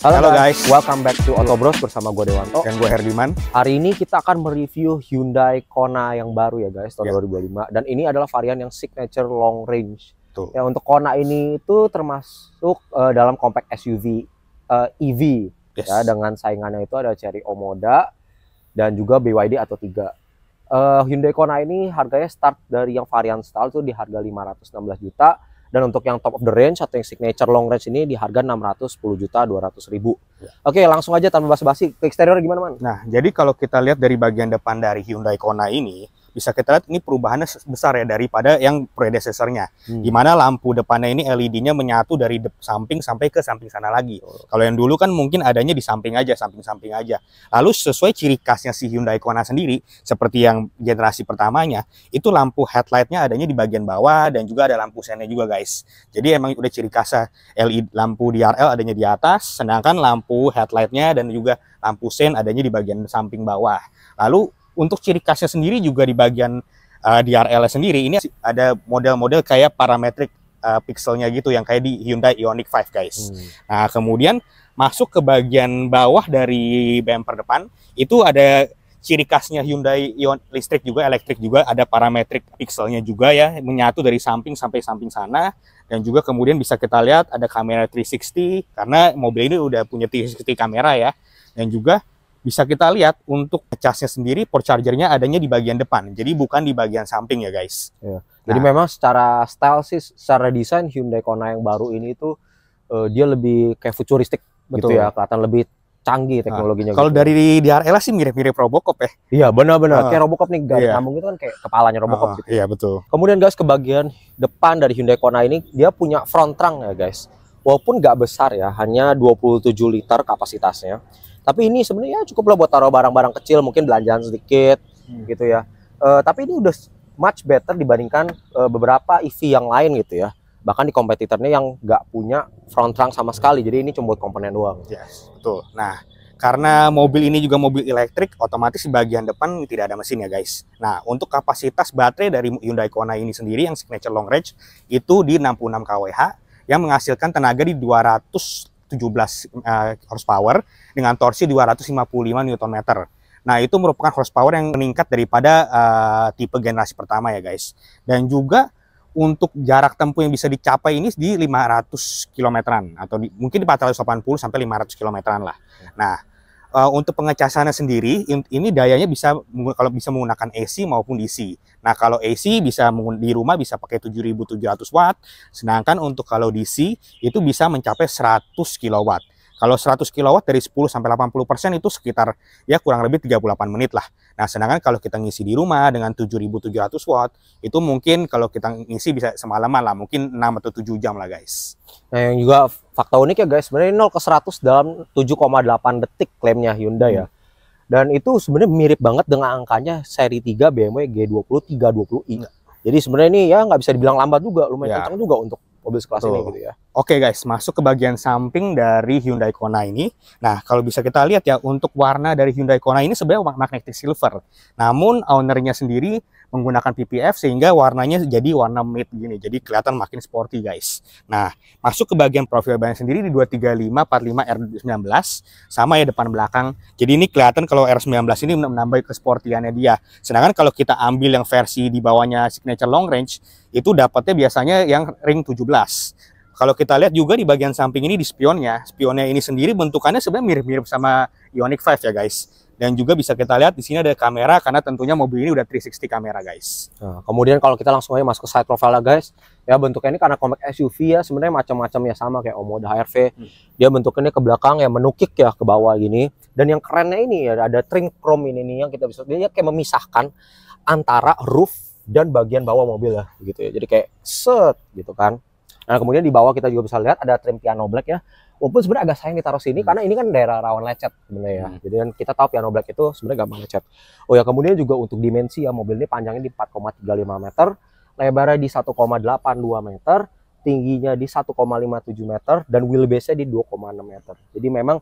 Halo guys, welcome back to Otobros bersama gue Dewanto dan gue Herdiman. Hari ini kita akan mereview Hyundai Kona yang baru ya guys, tahun 2025. Dan ini adalah varian yang signature long range. Tuh. Ya, untuk Kona ini itu termasuk dalam compact SUV EV. Yes. Ya, dengan saingannya itu ada Chery Omoda dan juga BYD atau 3. Hyundai Kona ini harganya start dari yang varian style itu di harga 516 juta. Dan untuk yang top of the range atau yang signature long range ini di harga 610.200.000. Ya. Oke, langsung aja tanpa basa-basi ke eksterior gimana, Man? Nah, jadi kalau kita lihat dari bagian depan dari Hyundai Kona ini, bisa kita lihat ini perubahannya besar ya daripada yang predecessor-nya. Dimana lampu depannya ini LED-nya menyatu dari samping sampai ke samping sana lagi. Kalau yang dulu kan mungkin adanya di samping aja, samping-samping aja. Lalu sesuai ciri khasnya si Hyundai Kona sendiri, seperti yang generasi pertamanya, itu lampu headlight-nya adanya di bagian bawah dan juga ada lampu sennya juga guys. Jadi emang udah ciri khasnya LED lampu DRL adanya di atas, sedangkan lampu headlight-nya dan juga lampu sen adanya di bagian samping bawah. Lalu untuk ciri khasnya sendiri juga di bagian DRL sendiri ini ada model-model kayak parametric pixelnya gitu yang kayak di Hyundai Ioniq 5 guys. Nah kemudian masuk ke bagian bawah dari bumper depan itu ada ciri khasnya Hyundai listrik juga, elektrik juga, ada parametric pixelnya juga ya, menyatu dari samping sampai samping sana. Dan juga kemudian bisa kita lihat ada kamera 360 karena mobil ini udah punya 360 kamera ya. Dan juga bisa kita lihat untuk casnya sendiri, port chargernya adanya di bagian depan, jadi bukan di bagian samping ya guys. Ya. Jadi memang secara style sih, secara desain Hyundai Kona yang baru ini tuh dia lebih kayak futuristik. Betul. Gitu ya, kelihatan lebih canggih teknologinya. Kalau gitu. dari DRL sih mirip-mirip Robocop ya. Iya benar-benar kayak Robocop nih, garis nyambung itu kan kayak kepalanya Robocop gitu. Iya betul. Kemudian guys, ke bagian depan dari Hyundai Kona ini dia punya front trunk ya guys. Walaupun nggak besar ya, hanya 27 liter kapasitasnya. Tapi ini sebenarnya cukup lah buat taruh barang-barang kecil, mungkin belanjaan sedikit gitu ya. Tapi ini udah much better dibandingkan beberapa EV yang lain gitu ya. Bahkan di kompetitornya yang nggak punya front trunk sama sekali. Jadi ini cuma buat komponen doang. Yes, betul. Nah, karena mobil ini juga mobil elektrik, otomatis di bagian depan tidak ada mesin ya guys. Nah, untuk kapasitas baterai dari Hyundai Kona ini sendiri yang signature long range itu di 66 kWh yang menghasilkan tenaga di 217 horsepower dengan torsi 255 Nm. Nah, itu merupakan horsepower yang meningkat daripada tipe generasi pertama ya guys. Dan juga untuk jarak tempuh yang bisa dicapai ini di 500 km-an atau mungkin di 480 sampai 500 km-an lah. Nah, untuk pengecasannya sendiri ini dayanya bisa kalau bisa menggunakan AC maupun DC. Nah, kalau AC bisa di rumah bisa pakai 7.700 watt, sedangkan untuk kalau DC itu bisa mencapai 100 kW. Kalau 100 kW dari 10 sampai 80% itu sekitar ya kurang lebih 38 menit lah. Nah, sedangkan kalau kita ngisi di rumah dengan 7.700 watt, itu mungkin kalau kita ngisi bisa semalaman lah, mungkin 6 atau 7 jam lah guys. Nah, yang juga fakta unik ya guys, sebenarnya 0 ke 100 dalam 7,8 detik klaimnya Hyundai ya. Dan itu sebenarnya mirip banget dengan angkanya seri 3 BMW G20 320i. Jadi sebenarnya ini ya nggak bisa dibilang lambat juga, lumayan kencang juga untuk mobil sekelas ini gitu ya. Oke guys, masuk ke bagian samping dari Hyundai Kona ini. Nah, kalau bisa kita lihat ya, untuk warna dari Hyundai Kona ini sebenarnya magnetic silver. Namun ownernya sendiri menggunakan PPF sehingga warnanya jadi warna matte gini. Jadi kelihatan makin sporty guys. Nah, masuk ke bagian profil ban sendiri di 235 45 R19 sama ya depan belakang. Jadi ini kelihatan kalau R19 ini menambah kesportiannya dia. Sedangkan kalau kita ambil yang versi di bawahnya signature long range itu dapatnya biasanya yang ring 17. Kalau kita lihat juga di bagian samping ini di spionnya ini sendiri bentukannya sebenarnya mirip-mirip sama Ioniq 5 ya guys. Dan juga bisa kita lihat di sini ada kamera karena tentunya mobil ini udah 360 kamera guys. Nah, kemudian kalau kita langsung aja masuk ke side profile guys, ya bentuknya ini karena compact SUV ya sebenarnya macam-macam ya sama kayak Omoda HR-V. Dia bentuknya ke belakang ya menukik ya ke bawah gini. Dan yang kerennya ini ya ada trim chrome ini nih yang kita bisa dia kayak memisahkan antara roof dan bagian bawah mobil ya gitu ya. Jadi kayak set gitu kan. Nah, kemudian di bawah kita juga bisa lihat ada trim piano black ya. Walaupun sebenarnya agak sayang ditaruh sini karena ini kan daerah rawan lecet sebenarnya ya. Jadi kan kita tahu piano black itu sebenarnya gampang lecet. Oh ya, kemudian juga untuk dimensi ya, mobil ini panjangnya di 4,35 meter, lebarnya di 1,82 meter, tingginya di 1,57 meter dan wheelbase-nya di 2,6 meter. Jadi memang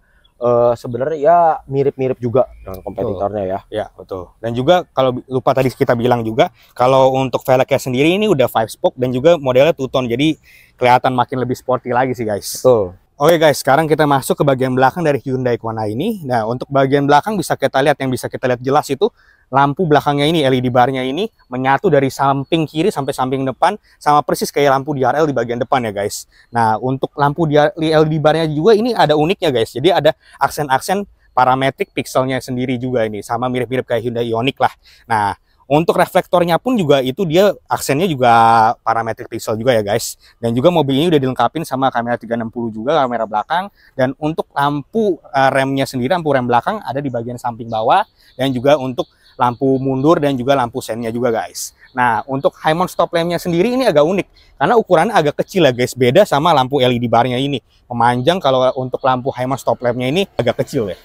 sebenarnya ya mirip-mirip juga dengan kompetitornya ya. Ya, betul. Dan juga kalau lupa tadi kita bilang juga, kalau untuk velgnya sendiri ini udah 5 spoke dan juga modelnya two tone. Jadi kelihatan makin lebih sporty lagi sih guys. Betul. Oke guys, sekarang kita masuk ke bagian belakang dari Hyundai Kona ini. Nah, untuk bagian belakang bisa kita lihat, yang bisa kita lihat jelas itu lampu belakangnya ini, LED barnya ini menyatu dari samping kiri sampai samping depan, sama persis kayak lampu DRL di bagian depan ya guys. Nah, untuk lampu LED barnya juga ini ada uniknya guys. Jadi ada aksen-aksen parametrik pixelnya sendiri juga ini, sama mirip-mirip kayak Hyundai Ioniq lah. Nah, untuk reflektornya pun juga itu dia aksennya juga parametric pixel juga ya guys. Dan juga mobil ini udah dilengkapin sama kamera 360 juga, kamera belakang. Dan untuk lampu remnya sendiri, lampu rem belakang ada di bagian samping bawah. Dan juga untuk lampu mundur dan juga lampu sennya juga guys. Nah, untuk high mount stop lampnya sendiri ini agak unik. Karena ukurannya agak kecil ya guys, beda sama lampu LED barnya ini. Memanjang, kalau untuk lampu high mount stop lampnya ini agak kecil ya.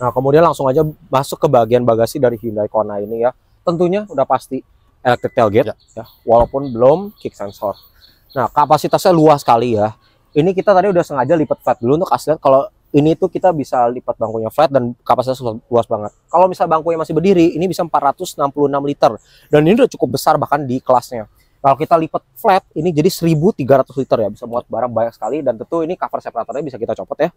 Nah, kemudian langsung aja masuk ke bagian bagasi dari Hyundai Kona ini ya. Tentunya udah pasti electric tailgate ya, walaupun belum kick sensor. Nah, kapasitasnya luas sekali ya. Ini kita tadi udah sengaja lipat flat dulu untuk kasih lihat kalau ini tuh kita bisa lipat bangkunya flat dan kapasitasnya luas banget. Kalau misal bangkunya masih berdiri, ini bisa 466 liter. Dan ini udah cukup besar bahkan di kelasnya. Kalau kita lipat flat, ini jadi 1.300 liter ya, bisa muat barang banyak sekali. Dan tentu ini cover separatornya bisa kita copot ya.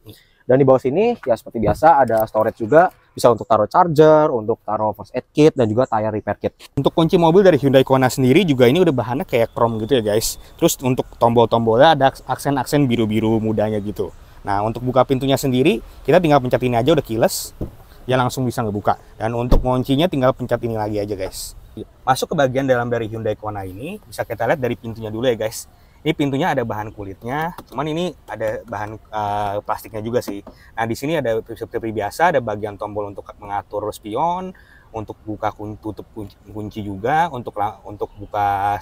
Dan di bawah sini ya seperti biasa ada storage juga, bisa untuk taruh charger, untuk taruh first aid kit, dan juga tire repair kit. Untuk kunci mobil dari Hyundai Kona sendiri juga ini udah bahannya kayak chrome gitu ya guys. Terus untuk tombol-tombolnya ada aksen-aksen biru-biru mudanya gitu. Nah, untuk buka pintunya sendiri, kita tinggal pencet ini aja udah keyless, ya langsung bisa ngebuka. Dan untuk kuncinya tinggal pencet ini lagi aja guys. Masuk ke bagian dalam dari Hyundai Kona ini, bisa kita lihat dari pintunya dulu ya guys. Ini pintunya ada bahan kulitnya, cuman ini ada bahan plastiknya juga sih. Nah, di sini ada seperti biasa, ada bagian tombol untuk mengatur spion, untuk buka tutup kunci juga, untuk buka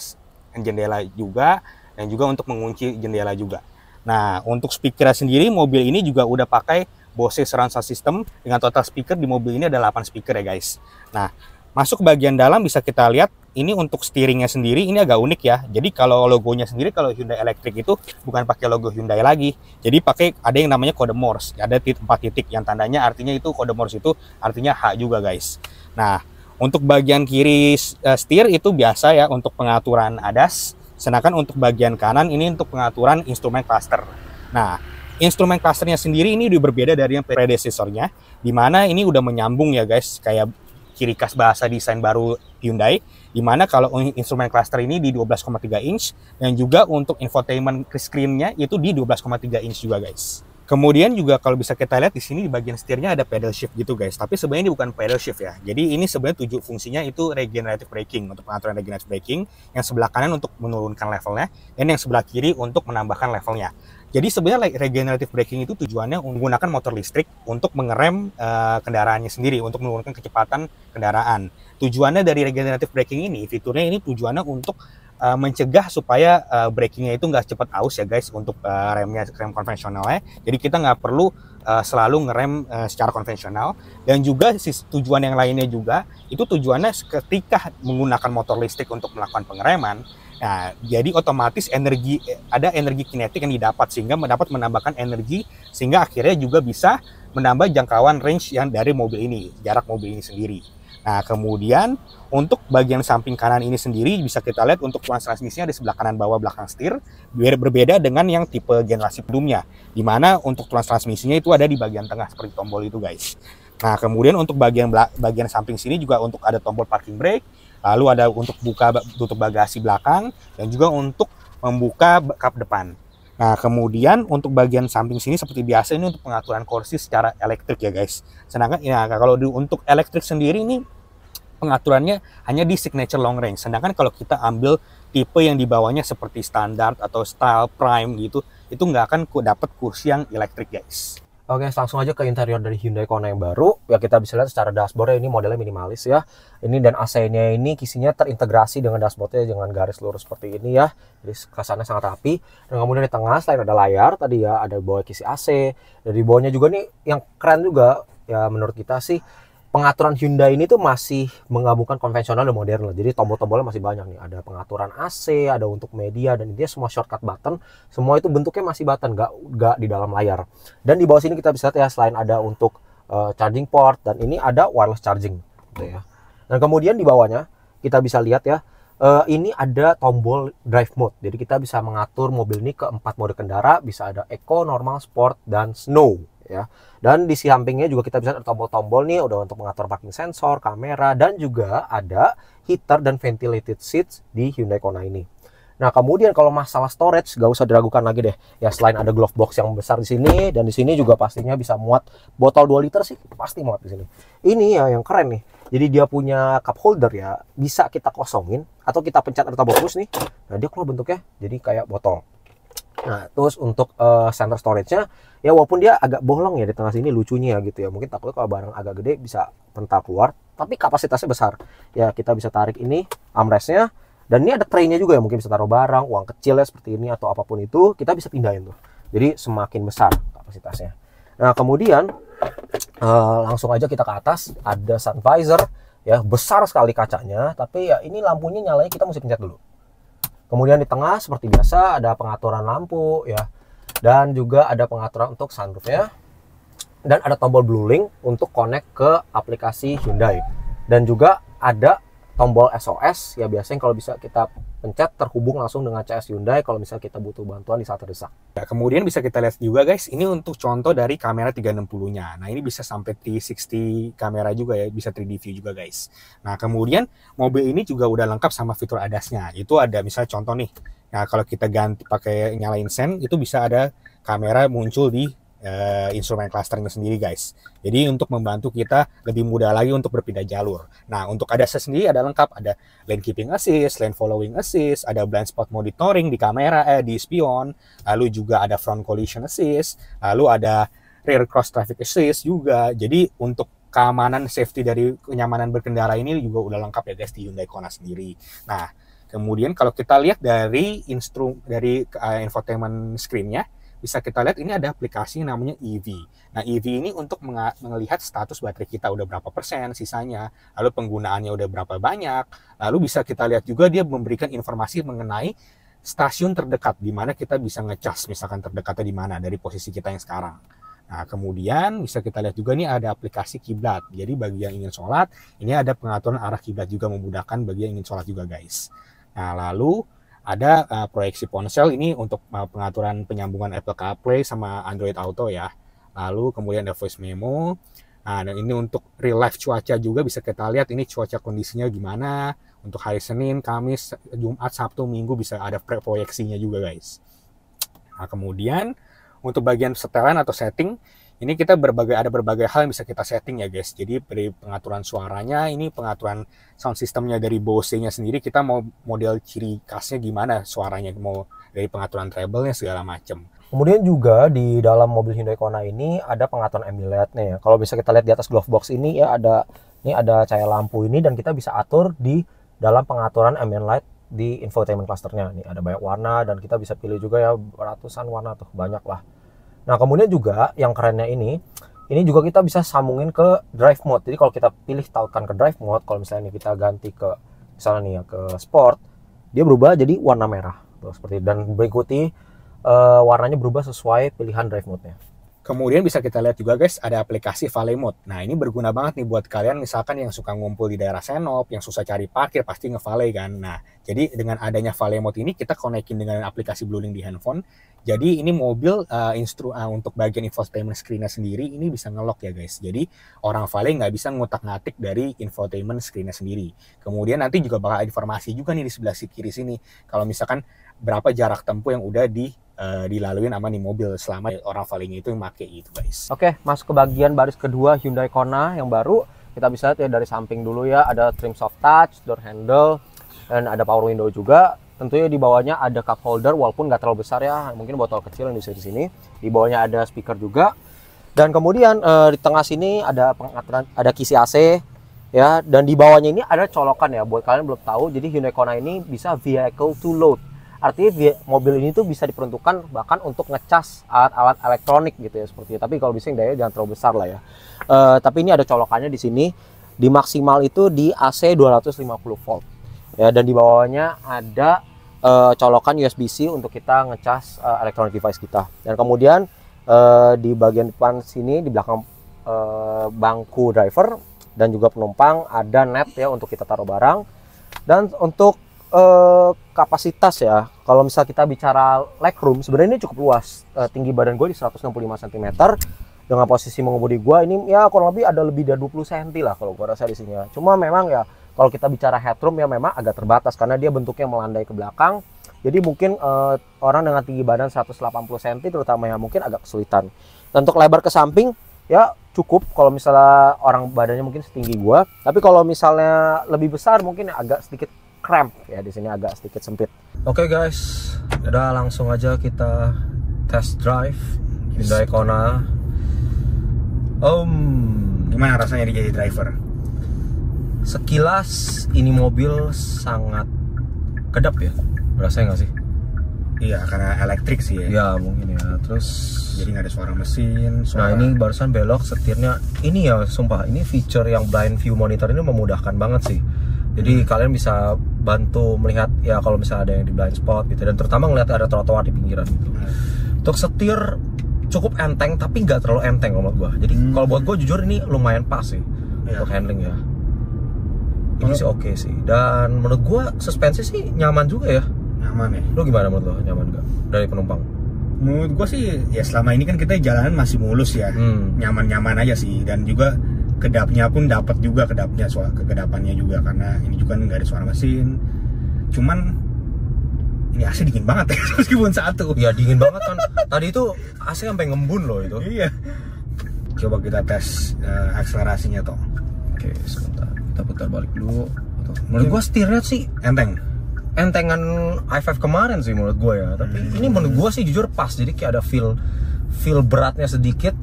jendela juga, dan juga untuk mengunci jendela juga. Nah, untuk speaker sendiri, mobil ini juga udah pakai Bose Surround Sound System, dengan total speaker di mobil ini ada 8 speaker ya guys. Nah, masuk ke bagian dalam bisa kita lihat, ini untuk steeringnya sendiri ini agak unik ya. Jadi kalau logonya sendiri, kalau Hyundai Electric itu bukan pakai logo Hyundai lagi. Jadi pakai ada yang namanya kode Morse. Ada 4 titik yang tandanya artinya itu kode Morse itu artinya H juga guys. Nah, untuk bagian kiri setir itu biasa ya untuk pengaturan ADAS. Sedangkan untuk bagian kanan ini untuk pengaturan instrumen cluster. Nah, instrumen clusternya sendiri ini udah berbeda dari yang predecesornya, dimana ini udah menyambung ya guys, kayak ciri khas bahasa desain baru Hyundai, dimana kalau instrumen cluster ini di 12,3 inch, dan juga untuk infotainment screen-nya itu di 12,3 inch juga guys. Kemudian juga kalau bisa kita lihat di sini di bagian setirnya ada pedal shift gitu guys, tapi sebenarnya ini bukan pedal shift ya. Jadi ini sebenarnya fungsinya itu regenerative braking, untuk pengaturan regenerative braking, yang sebelah kanan untuk menurunkan levelnya, dan yang sebelah kiri untuk menambahkan levelnya. Jadi sebenarnya regenerative braking itu tujuannya menggunakan motor listrik untuk mengerem kendaraannya sendiri, untuk menurunkan kecepatan kendaraan. Tujuannya dari regenerative braking ini, fiturnya ini tujuannya untuk mencegah supaya brakingnya itu nggak cepat aus ya guys, untuk rem konvensionalnya. Jadi kita nggak perlu selalu ngerem secara konvensional. Dan juga tujuan yang lainnya juga, itu tujuannya ketika menggunakan motor listrik untuk melakukan pengereman, nah, jadi otomatis ada energi kinetik yang didapat, sehingga menambahkan energi, sehingga akhirnya juga bisa menambah jangkauan range yang dari mobil ini, jarak mobil ini sendiri. Nah, kemudian untuk bagian samping kanan ini sendiri bisa kita lihat untuk transmisinya di sebelah kanan bawah belakang setir, berbeda dengan yang tipe generasi sebelumnya, di mana untuk transmisinya itu ada di bagian tengah seperti tombol itu guys. Nah, kemudian untuk bagian samping sini juga untuk ada tombol parking brake, lalu ada untuk buka tutup bagasi belakang, dan juga untuk membuka kap depan. Nah, kemudian untuk bagian samping sini seperti biasa ini untuk pengaturan kursi secara elektrik ya guys. Sedangkan ya, kalau untuk elektrik sendiri ini pengaturannya hanya di signature long range. Sedangkan kalau kita ambil tipe yang di bawahnya seperti standar atau style prime gitu, itu nggak akan dapat kursi yang elektrik guys. Oke, langsung aja ke interior dari Hyundai Kona yang baru. Ya, kita bisa lihat secara dashboardnya ini modelnya minimalis ya. Ini dan AC-nya ini kisinya terintegrasi dengan dashboardnya dengan garis lurus seperti ini ya. Jadi kesannya sangat rapi. Dan kemudian di tengah selain ada layar tadi ya, ada bawah kisi AC. Dan di bawahnya juga nih yang keren juga ya menurut kita sih, pengaturan Hyundai ini tuh masih menggabungkan konvensional dan modern. Jadi tombol-tombolnya masih banyak nih. Ada pengaturan AC, ada untuk media, dan dia semua shortcut button. Semua itu bentuknya masih button, nggak di dalam layar. Dan di bawah sini kita bisa lihat ya, selain ada untuk charging port, dan ini ada wireless charging gitu ya. Dan kemudian di bawahnya kita bisa lihat ya, Ini ada tombol drive mode, jadi kita bisa mengatur mobil ini ke 4 mode kendara, bisa ada eco, normal, sport, dan snow ya. Dan di sampingnya juga kita bisa ada tombol-tombol nih, udah untuk mengatur parking sensor, kamera, dan juga ada heater dan ventilated seats di Hyundai Kona ini. Nah, kemudian kalau masalah storage gak usah diragukan lagi deh. Ya selain ada glove box yang besar di sini, dan di sini juga pastinya bisa muat botol 2 liter sih, pasti muat di sini. Ini ya yang keren nih. Jadi dia punya cup holder ya, bisa kita kosongin atau kita pencet ada tombol push nih. Nah, dia keluar bentuknya jadi kayak botol. Nah, terus untuk center storage-nya ya walaupun dia agak bolong ya di tengah sini, lucunya gitu ya. Mungkin takutnya kalau barang agak gede bisa pental keluar, tapi kapasitasnya besar. Ya, kita bisa tarik ini armrest-nya. Dan ini ada tray-nya juga ya, mungkin bisa taruh barang, uang kecil ya seperti ini atau apapun itu, kita bisa pindahin tuh. Jadi semakin besar kapasitasnya. Nah, kemudian langsung aja kita ke atas, ada sun visor ya, besar sekali kacanya, tapi ya ini lampunya nyalanya kita mesti pencet dulu. Kemudian di tengah seperti biasa ada pengaturan lampu ya. Dan juga ada pengaturan untuk sunroof-nya. Dan ada tombol blue link untuk connect ke aplikasi Hyundai. Dan juga ada tombol SOS ya, biasanya kalau bisa kita pencet terhubung langsung dengan CS Hyundai kalau misalnya kita butuh bantuan di saat terdesak. Nah, kemudian bisa kita lihat juga guys, ini untuk contoh dari kamera 360-nya. Nah, ini bisa sampai 360 kamera juga ya, bisa 3D view juga guys. Nah, kemudian mobil ini juga udah lengkap sama fitur ADAS-nya. Itu ada misalnya contoh nih. Nah, kalau kita ganti pakai nyalain sen, itu bisa ada kamera muncul di instrumen clusternya sendiri guys. Jadi untuk membantu kita lebih mudah lagi untuk berpindah jalur. Nah, untuk ADAS sendiri ada lengkap, ada lane keeping assist, lane following assist, ada blind spot monitoring di kamera di spion, lalu juga ada front collision assist, lalu ada rear cross traffic assist juga. Jadi untuk keamanan safety dari kenyamanan berkendara ini juga udah lengkap ya guys di Hyundai Kona sendiri. Nah, kemudian kalau kita lihat dari infotainment screen-nya, bisa kita lihat ini ada aplikasi yang namanya EV. Nah, EV ini untuk melihat status baterai kita udah berapa persen sisanya, lalu penggunaannya udah berapa banyak, lalu bisa kita lihat juga dia memberikan informasi mengenai stasiun terdekat, di mana kita bisa ngecas, misalkan terdekatnya di mana dari posisi kita yang sekarang. Nah, kemudian bisa kita lihat juga nih ada aplikasi kiblat. Jadi bagi yang ingin sholat, ini ada pengaturan arah kiblat juga, memudahkan bagi yang ingin sholat juga guys. Nah, lalu ada proyeksi ponsel ini untuk pengaturan penyambungan Apple CarPlay sama Android Auto ya. Lalu kemudian ada voice memo. Nah, dan ini untuk real life cuaca juga bisa kita lihat ini cuaca kondisinya gimana. Untuk hari Senin, Kamis, Jumat, Sabtu, Minggu bisa ada proyeksinya juga guys. Nah, kemudian untuk bagian setelan atau setting, ini kita ada berbagai hal yang bisa kita setting ya guys. Jadi dari pengaturan suaranya, ini pengaturan sound systemnya dari Bose-nya sendiri, kita mau model ciri khasnya gimana suaranya, mau dari pengaturan treble-nya segala macam. Kemudian juga di dalam mobil Hyundai Kona ini ada pengaturan ambient light-nya ya. Kalau bisa kita lihat di atas glove box ini ya ada cahaya lampu ini, dan kita bisa atur di dalam pengaturan ambient light di infotainment clusternya. Ini ada banyak warna dan kita bisa pilih juga ya, ratusan warna tuh, banyak lah. Nah, kemudian juga yang kerennya ini juga kita bisa sambungin ke drive mode. Jadi kalau kita pilih tautkan ke drive mode, kalau misalnya kita ganti ke misalnya nih ya ke sport, dia berubah jadi warna merah tuh, seperti, dan berikuti warnanya berubah sesuai pilihan drive mode-nya. Kemudian bisa kita lihat juga guys, ada aplikasi Valet Mode. Nah, ini berguna banget nih buat kalian misalkan yang suka ngumpul di daerah Senop, yang susah cari parkir, pasti nge-valet kan. Nah, jadi dengan adanya Valet Mode ini kita konekin dengan aplikasi Bluelink di handphone. Jadi ini mobil untuk bagian infotainment screen-nya sendiri ini bisa nge-lock ya guys. Jadi orang valet nggak bisa ngutak-ngatik dari infotainment screen-nya sendiri. Kemudian nanti juga bakal ada informasi juga nih di sebelah kiri sini. Kalau misalkan berapa jarak tempuh yang udah dilalui sama nih mobil selama orang valetnya itu yang pakai gitu guys. Oke, masuk ke bagian baris kedua Hyundai Kona yang baru. Kita bisa lihat ya dari samping dulu ya, ada trim soft touch, door handle, dan ada power window juga. Tentunya di bawahnya ada cup holder, walaupun nggak terlalu besar ya, mungkin botol kecil yang di sini. Di bawahnya ada speaker juga. Dan kemudian di tengah sini ada pengaturan, ada kisi AC ya, dan di bawahnya ini ada colokan ya. Buat kalian belum tahu, jadi Hyundai Kona ini bisa vehicle to load. Artinya mobil ini tuh bisa diperuntukkan bahkan untuk ngecas alat-alat elektronik gitu ya, seperti itu. Tapi kalau bisa daya jangan terlalu besar lah ya. Tapi ini ada colokannya di sini. Di maksimal itu di AC 250 volt. Ya, dan di bawahnya ada colokan USB-C untuk kita ngecas electronic device kita. Dan kemudian di bagian depan sini, di belakang bangku driver dan juga penumpang, ada net ya untuk kita taruh barang. Dan untuk kapasitas ya, kalau misal kita bicara legroom, sebenarnya ini cukup luas. Tinggi badan gue di 165 cm dengan posisi mengemudi gue ini ya kurang lebih ada lebih dari 20 cm lah kalau gue rasa di sini ya. Cuma memang ya kalau kita bicara headroom ya memang agak terbatas karena dia bentuknya melandai ke belakang. Jadi mungkin orang dengan tinggi badan 180 cm terutama ya mungkin agak kesulitan. Dan untuk lebar ke samping ya cukup kalau misalnya orang badannya mungkin setinggi gua, tapi kalau misalnya lebih besar mungkin agak sedikit cramp ya, di sini agak sedikit sempit. Oke guys, udah langsung aja kita test drive Hyundai Kona. Gimana rasanya jadi driver? Sekilas ini mobil sangat kedap ya, rasanya nggak sih? Iya, karena elektrik sih ya. Ya mungkin ya. Terus jadi nggak ada suara mesin. Nah ini barusan belok setirnya. Ini ya sumpah, ini feature yang blind view monitor ini memudahkan banget sih. Jadi kalian bisa bantu melihat ya kalau misalnya ada yang di blind spot gitu. Dan terutama ngeliat ada trotoar di pinggiran gitu. Untuk setir cukup enteng tapi nggak terlalu enteng menurut gua. Jadi kalau buat gua jujur ini lumayan pas sih untuk handling ya. Ini sih oke sih. Dan menurut gua suspensi sih nyaman juga ya. Nyaman ya. Lu gimana menurut lo? Nyaman gak dari penumpang? Menurut gua sih ya selama ini kan kita jalanan masih mulus ya. Nyaman-nyaman aja sih. Dan juga kedapnya pun dapat juga kedapnya, kekedapannya juga karena ini juga nggak ada suara mesin. Cuman ini AC dingin banget ya meskipun satu. Ya dingin banget kan. Tadi itu AC sampai ngembun loh itu. Iya. Coba kita tes akselerasinya toh. Oke, sebentar. Kita putar balik dulu. Menurut gua setirnya sih entengan i5 kemarin sih menurut gua ya. Tapi ini menurut gua sih jujur pas. Jadi kayak ada feel beratnya sedikit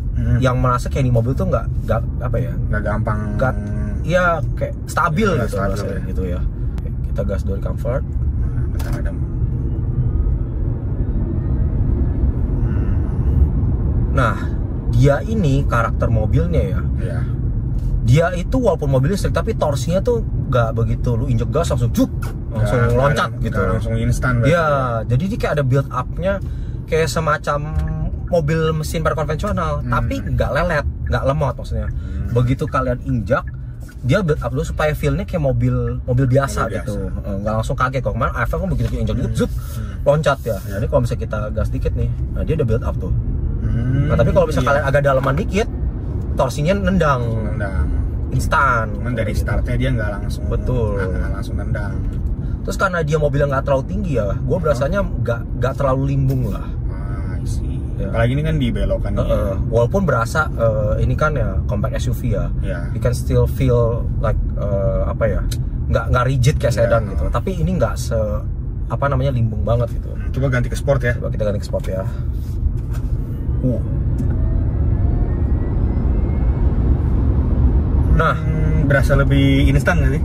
yang merasa kayak di mobil tuh nggak apa ya, nggak gampang, ya kayak stabil ya, gitu stabil rasanya gitu ya. Oke, kita gas door comfort. Nah dia ini karakter mobilnya ya. Dia itu walaupun mobil listrik tapi torsinya tuh nggak begitu lu injek gas langsung langsung loncat gitu, langsung instan. Ya jadi dia kayak ada build upnya kayak semacam mobil mesin konvensional, tapi nggak lelet, nggak lemot maksudnya. Begitu kalian injak, dia build up dulu supaya feelnya kayak mobil biasa gitu, nggak langsung kaget. Kok kemarin i5 kan begitu injak gitu, loncat ya. Jadi kalau misalnya kita gas dikit nih, nah dia udah build up tuh. Nah tapi kalau misalnya kalian agak dalaman dikit, torsinya nendang. Instan. Cuman dari startnya dia nggak langsung. Betul. Nggak langsung nendang. Terus karena dia mobilnya nggak terlalu tinggi ya, gue berasanya nggak terlalu limbung lah. Ya. Apalagi ini kan di belokan walaupun berasa ini kan ya compact SUV ya, you can still feel like apa ya, nggak rigid kayak sedan gitu. Tapi ini nggak limbung banget gitu. Coba ganti ke sport ya. Coba kita ganti ke sport ya. Nah, berasa lebih instan nggak sih?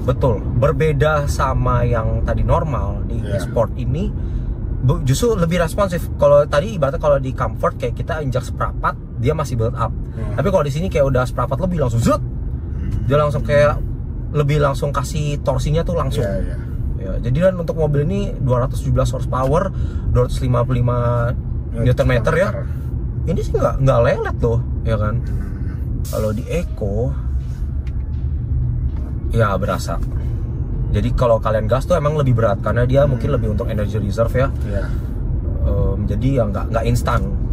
Betul. Berbeda sama yang tadi normal di sport ini. Justru lebih responsif. Kalau tadi ibaratnya kalau di comfort kayak kita injak seprapat dia masih build up. Tapi kalau di sini kayak udah seprapat lebih langsung zut. Dia langsung kayak lebih langsung kasih torsinya tuh langsung. Ya, jadi dan untuk mobil ini 217 horsepower, 255 Nm ya. Ini sih nggak lelet tuh, ya kan? Kalau di Eco ya berasa. Jadi kalau kalian gas tuh emang lebih berat karena dia mungkin lebih untuk energy reserve ya. Jadi ya nggak instan.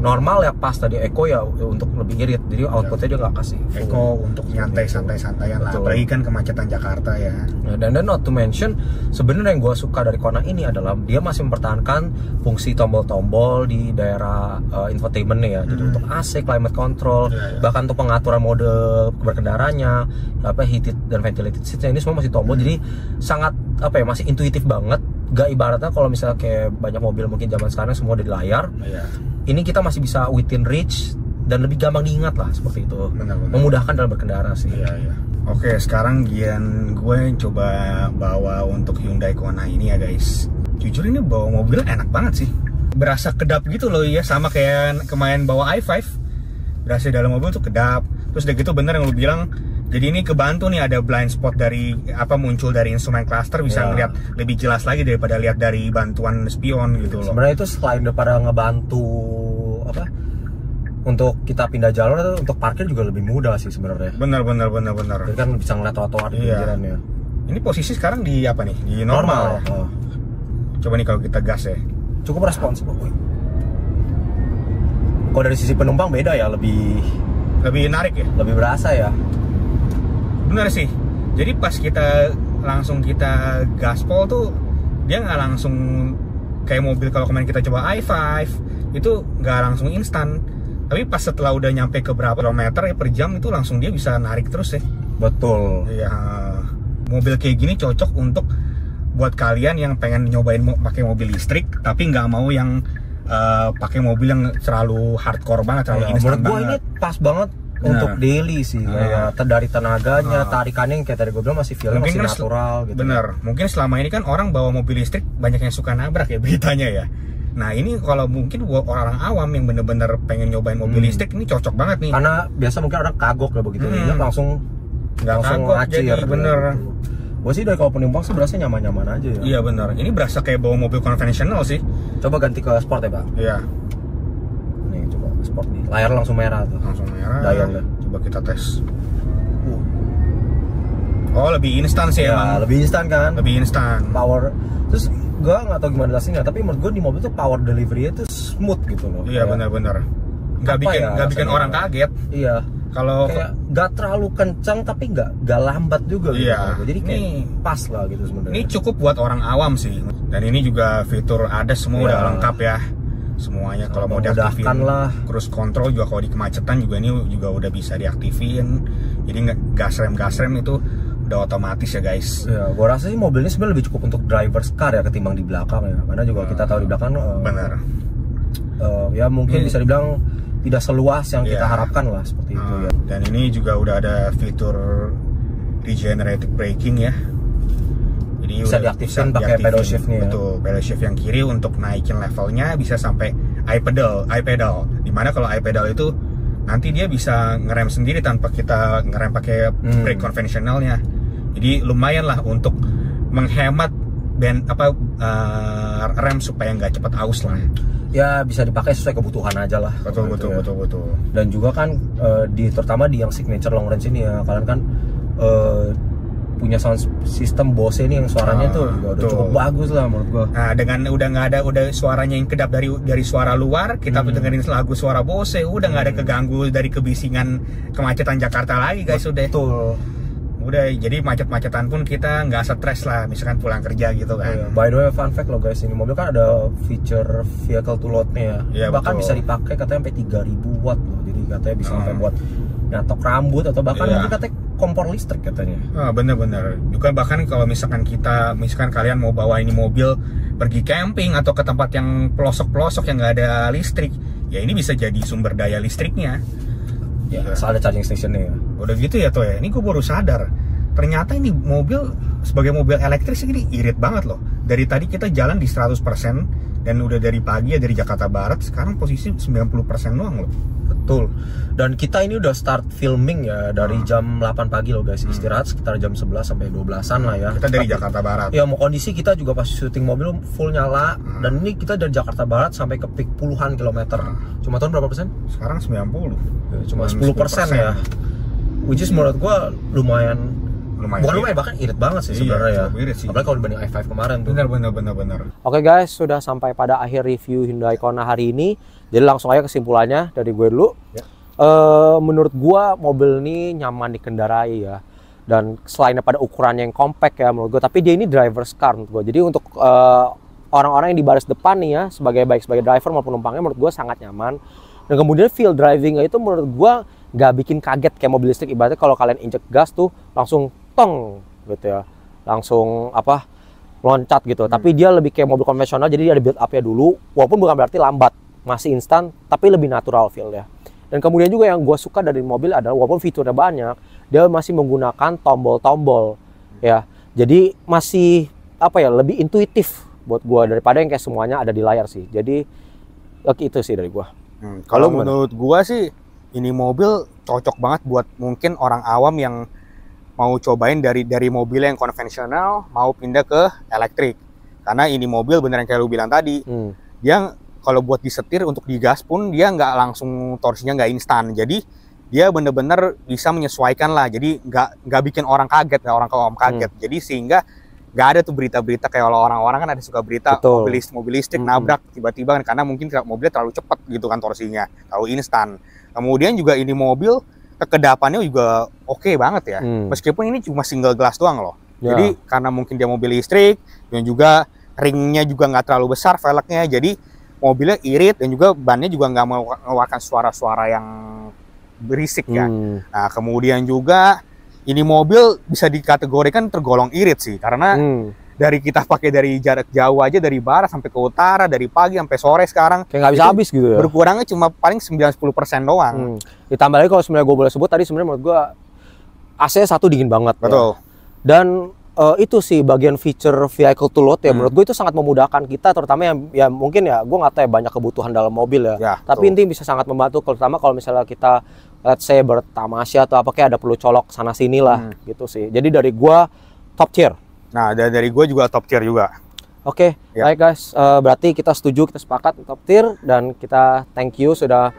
Normal ya pas tadi Eco ya untuk lebih irit. Jadi outputnya dia nggak kasih. Eco untuk nyantai santai-santaian lah. Apalagi kan kemacetan Jakarta ya. Dan not to mention sebenarnya yang gue suka dari Kona ini adalah dia masih mempertahankan fungsi tombol-tombol di daerah infotainment ya. Jadi untuk AC, climate control, bahkan untuk pengaturan mode berkendaranya, heated dan ventilated seatnya ini semua masih tombol. Jadi sangat masih intuitif banget. Gak ibaratnya kalau misalnya kayak banyak mobil mungkin zaman sekarang semua udah di layar. Ini kita masih bisa within reach dan lebih gampang diingat lah seperti itu. Memudahkan dalam berkendara sih. Oke, sekarang Gian gue coba bawa untuk Hyundai Kona ini ya guys. Jujur ini bawa mobil enak banget sih. Berasa kedap gitu loh ya, sama kayak kemarin bawa i5. Berasa dalam mobil tuh kedap. Terus udah gitu bener yang lu bilang. Jadi ini kebantu nih ada blind spot dari muncul dari instrumen cluster, bisa ngeliat lebih jelas lagi daripada lihat dari bantuan spion gitu loh. Sebenarnya itu selain daripada ngebantu untuk kita pindah jalur, untuk parkir juga lebih mudah sih sebenarnya. Benar. Jadi kan bisa ngeliat trotoar di pinggirannya. Ini posisi sekarang di apa nih? Di normal. Oh. Coba nih kalau kita gas ya. Cukup responsif. Kalau dari sisi penumpang beda ya, lebih narik ya. Lebih berasa ya. Bener sih. Jadi pas kita kita gaspol tuh dia nggak langsung kayak mobil kalau kemarin kita coba i5 itu nggak langsung instan. Tapi pas setelah udah nyampe ke berapa kilometer ya per jam itu langsung dia bisa narik terus ya. Betul. Ya, mobil kayak gini cocok untuk buat kalian yang pengen nyobain pakai mobil listrik tapi nggak mau yang pakai mobil yang terlalu hardcore banget, terlalu instan menurut gue banget. ini pas banget untuk daily sih, kayak dari tenaganya, tarikannya yang kayak tadi gue bilang masih feelnya masih natural gitu. Bener, mungkin selama ini kan orang bawa mobil listrik banyak yang suka nabrak ya beritanya ya. Nah ini kalau mungkin buat orang awam yang bener-bener pengen nyobain mobil listrik ini cocok banget nih. Karena biasa mungkin orang kagok lah begitu, dia langsung ngacir. Jadi bener. Gue sih dari kalau penumpang sih berasa nyaman-nyaman aja ya. Iya bener, ini berasa kayak bawa mobil konvensional sih. Coba ganti ke sport ya Pak. Iya. Nih coba sport nih, layar langsung merah tuh. Langsung merah. Dayang deh. Coba kita tes. Oh lebih instan sih ya, emang. lebih instan kan. Lebih instan. Power. Terus gue nggak tahu gimana jelasinnya, tapi menurut gue di mobil tuh power delivery-nya tuh smooth gitu loh. Iya benar-benar. Nggak bikin orang kaget. Iya. Kalau kayak nggak terlalu kencang tapi nggak lambat juga gitu. Iya. Jadi kayak pas lah gitu sebenarnya. Ini cukup buat orang awam sih. Dan ini juga fitur ada semua udah lengkap ya. Semuanya kalau mau diaktifin lah. Cruise control juga kalau di kemacetan juga ini juga udah bisa diaktifin. Jadi nggak gas rem itu udah otomatis ya guys. Ya, gua rasa sih mobil ini sebenarnya lebih cukup untuk driver's car ya ketimbang di belakang ya. Karena juga kita tahu di belakang benar. Ya mungkin bisa dibilang tidak seluas yang kita harapkan lah seperti itu ya. Dan ini juga udah ada fitur regenerative braking ya. Jadi bisa diaktifkan pakai pedal shift nih ya. Betul, pedal shift yang kiri untuk naikin levelnya bisa sampai iPedal. Dimana kalau iPedal itu nanti dia bisa ngerem sendiri tanpa kita ngerem pakai brake konvensionalnya. Jadi lumayan lah untuk menghemat rem supaya nggak cepat aus lah. Ya bisa dipakai sesuai kebutuhan aja lah. Betul. Dan juga kan terutama di yang signature long range ini ya, kalian kan punya sound system Bose ini yang suaranya tuh juga udah cukup bagus lah menurut gua. Nah dengan udah suaranya yang kedap dari suara luar, kita dengerin lagu suara Bose, udah nggak ada keganggu dari kebisingan kemacetan Jakarta lagi guys. Udah jadi macet-macetan pun kita nggak stres lah, misalkan pulang kerja gitu kan. By the way, fun fact loh guys, ini mobil kan ada feature vehicle to load-nya ya. Bahkan bisa dipakai katanya sampai 3000 watt loh. Jadi katanya bisa sampai buat nyatok rambut atau bahkan mungkin katanya kompor listrik katanya. Bener-bener. Juga bahkan kalau misalkan kalian mau bawa ini mobil pergi camping atau ke tempat yang pelosok-pelosok yang nggak ada listrik, ya ini bisa jadi sumber daya listriknya. Ya, asal ada charging stationnya ya. Udah gitu ya toh ya. Ini gue baru sadar. Ternyata ini mobil sebagai mobil elektrik segini irit banget loh. Dari tadi kita jalan di 100% dan udah dari pagi ya dari Jakarta Barat. Sekarang posisi 90% doang loh. Betul. Dan kita ini udah start filming ya dari jam 8 pagi loh guys. Istirahat sekitar jam 11 sampai 12-an lah ya. Kita dari Jakarta Barat. Ya mau kondisi kita juga pas syuting mobil full nyala. Dan ini kita dari Jakarta Barat sampai ke peak puluhan kilometer. Cuma tahun berapa persen? Sekarang 90. Ya, cuma 10% ya. Which is menurut gua lumayan. Bukan lumayan, bahkan irit banget sih sebenarnya ya. Apalagi kalau dibanding i5 kemarin tuh. Benar. Oke guys, sudah sampai pada akhir review Hyundai Kona hari ini. Jadi langsung aja kesimpulannya dari gue dulu. Menurut gua mobil ini nyaman dikendarai ya. Dan selain pada ukurannya yang compact ya menurut gue, tapi dia ini driver's car menurut gue. Jadi untuk orang-orang yang di baris depan nih ya, baik sebagai driver maupun penumpangnya menurut gue sangat nyaman. Dan kemudian feel drivingnya itu menurut gua nggak bikin kaget kayak mobil listrik. Ibaratnya kalau kalian injek gas tuh langsung tong gitu ya, langsung loncat gitu. Tapi dia lebih kayak mobil konvensional, jadi dia ada build up-nya dulu, walaupun bukan berarti lambat, masih instan, tapi lebih natural feel ya. Dan kemudian juga yang gue suka dari mobil adalah walaupun fiturnya banyak, dia masih menggunakan tombol-tombol ya. Jadi masih lebih intuitif buat gue daripada yang kayak semuanya ada di layar sih. Jadi itu sih dari gue. Kalau menurut gue sih ini mobil cocok banget buat mungkin orang awam yang mau cobain dari mobil yang konvensional mau pindah ke elektrik. Karena ini mobil beneran kayak lu bilang tadi, dia kalau buat disetir untuk digas pun dia nggak langsung torsinya nggak instan. Jadi dia bener-bener bisa menyesuaikan lah. Jadi nggak bikin orang kaget, nggak orang awam kaget. Jadi sehingga nggak ada tuh berita-berita kayak orang-orang kan ada suka berita mobil listrik nabrak tiba-tiba kan, karena mungkin mobilnya terlalu cepat gitu kan torsinya, terlalu instan. Kemudian juga ini mobil kekedapannya juga oke banget ya. Meskipun ini cuma single glass doang loh. Jadi karena mungkin dia mobil listrik dan juga ringnya juga nggak terlalu besar velgnya, jadi mobilnya irit dan juga bannya juga nggak mengeluarkan suara-suara yang berisik ya. Nah kemudian juga ini mobil bisa dikategorikan tergolong irit sih, karena dari kita pakai dari jarak jauh aja, dari barat sampai ke utara, dari pagi sampai sore sekarang kayak nggak bisa habis gitu ya. Berkurangnya cuma paling 9-10% doang. Ditambah lagi kalau sebenarnya gue boleh sebut tadi, sebenarnya menurut gue AC satu dingin banget. Betul. Ya. Dan itu sih bagian feature vehicle to load ya, menurut gue itu sangat memudahkan kita, terutama yang ya mungkin ya gue nggak tahu ya banyak kebutuhan dalam mobil ya, tapi intinya bisa sangat membantu, terutama kalau misalnya kita let's say bertamasya atau apa kayak ada perlu colok sana sini lah gitu sih. Jadi dari gue top tier. Nah dari gue juga top tier juga. Oke, baik guys, berarti kita setuju, kita sepakat top tier, dan kita thank you sudah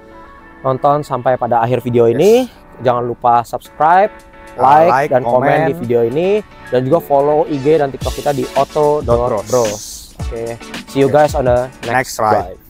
nonton sampai pada akhir video ini. Jangan lupa subscribe, like dan komen di video ini, dan juga follow IG dan TikTok kita di auto.bros. Oke, see you guys on the next ride.